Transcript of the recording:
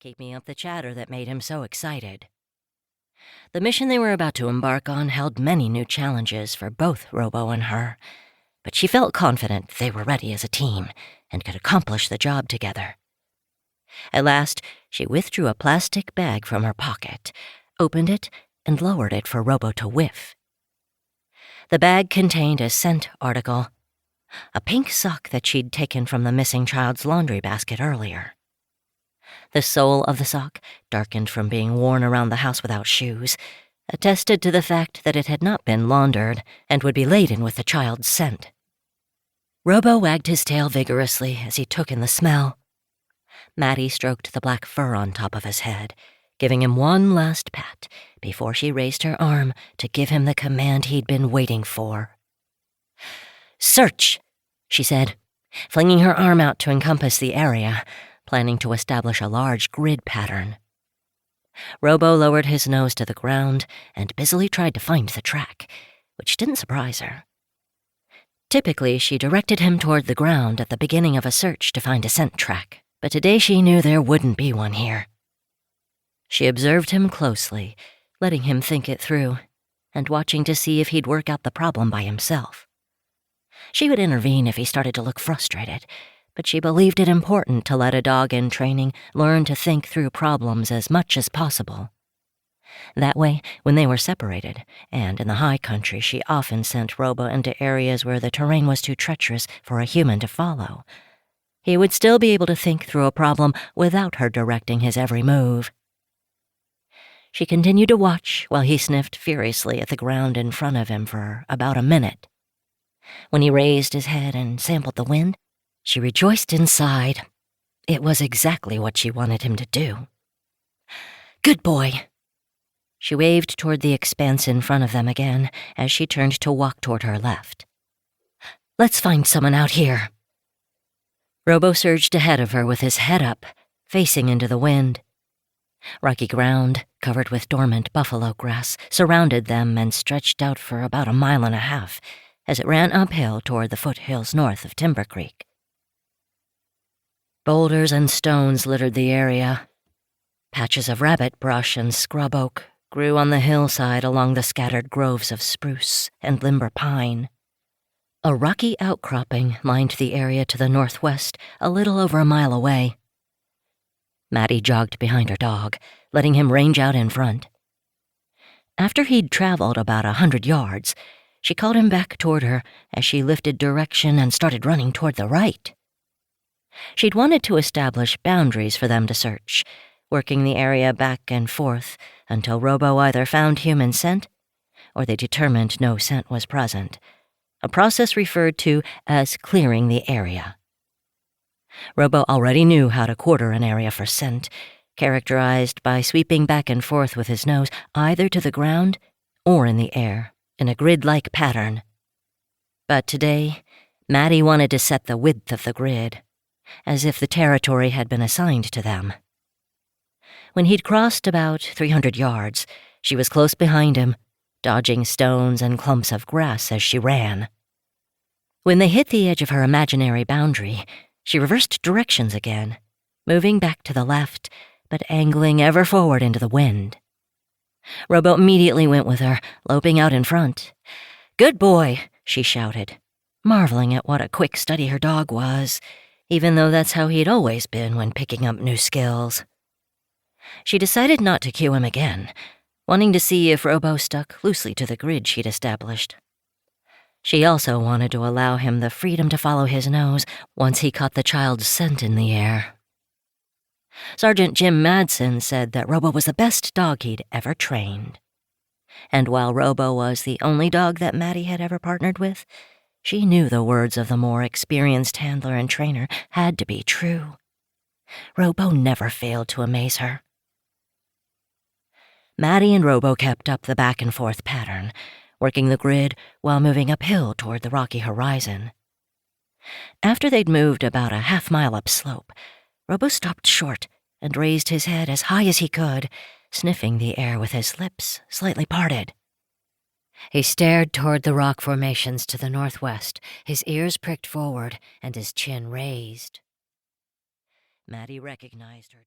keeping up the chatter that made him so excited. The mission they were about to embark on held many new challenges for both Robo and her, but she felt confident they were ready as a team and could accomplish the job together. At last, she withdrew a plastic bag from her pocket, opened it, and lowered it for Robo to whiff. The bag contained a scent article, a pink sock that she'd taken from the missing child's laundry basket earlier. The sole of the sock, darkened from being worn around the house without shoes, attested to the fact that it had not been laundered and would be laden with the child's scent. Robo wagged his tail vigorously as he took in the smell. Mattie stroked the black fur on top of his head, giving him one last pat before she raised her arm to give him the command he'd been waiting for. "Search," she said, flinging her arm out to encompass the area, planning to establish a large grid pattern. Robo lowered his nose to the ground and busily tried to find the track, which didn't surprise her. Typically, she directed him toward the ground at the beginning of a search to find a scent track, but today she knew there wouldn't be one here. She observed him closely, letting him think it through, and watching to see if he'd work out the problem by himself. She would intervene if he started to look frustrated, but she believed it important to let a dog in training learn to think through problems as much as possible. That way, when they were separated, and in the high country she often sent Robo into areas where the terrain was too treacherous for a human to follow, he would still be able to think through a problem without her directing his every move. She continued to watch while he sniffed furiously at the ground in front of him for about a minute. When he raised his head and sampled the wind, she rejoiced inside. It was exactly what she wanted him to do. "Good boy." She waved toward the expanse in front of them again as she turned to walk toward her left. "Let's find someone out here." Robo surged ahead of her with his head up, facing into the wind. Rocky ground, covered with dormant buffalo grass, surrounded them and stretched out for about 1.5 miles as it ran uphill toward the foothills north of Timber Creek. Boulders and stones littered the area. Patches of rabbit brush and scrub oak grew on the hillside along the scattered groves of spruce and limber pine. A rocky outcropping lined the area to the northwest, a little over 1 mile away. Mattie jogged behind her dog, letting him range out in front. After he'd traveled about 100 yards, she called him back toward her as she lifted direction and started running toward the right. She'd wanted to establish boundaries for them to search, working the area back and forth until Robo either found human scent or they determined no scent was present, a process referred to as clearing the area. Robo already knew how to quarter an area for scent, characterized by sweeping back and forth with his nose either to the ground or in the air, in a grid-like pattern. But today, Mattie wanted to set the width of the grid, as if the territory had been assigned to them. When he'd crossed about 300 yards, she was close behind him, dodging stones and clumps of grass as she ran. When they hit the edge of her imaginary boundary, she reversed directions again, moving back to the left, but angling ever forward into the wind. Robo immediately went with her, loping out in front. "Good boy," she shouted, marveling at what a quick study her dog was, even though that's how he'd always been when picking up new skills. She decided not to cue him again, wanting to see if Robo stuck loosely to the grid she'd established. She also wanted to allow him the freedom to follow his nose once he caught the child's scent in the air. Sergeant Jim Madsen said that Robo was the best dog he'd ever trained. And while Robo was the only dog that Mattie had ever partnered with, she knew the words of the more experienced handler and trainer had to be true. Robo never failed to amaze her. Mattie and Robo kept up the back-and-forth pattern, working the grid while moving uphill toward the rocky horizon. After they'd moved about 1/2 mile upslope, Robo stopped short and raised his head as high as he could, sniffing the air with his lips slightly parted. He stared toward the rock formations to the northwest, his ears pricked forward and his chin raised. Mattie recognized her.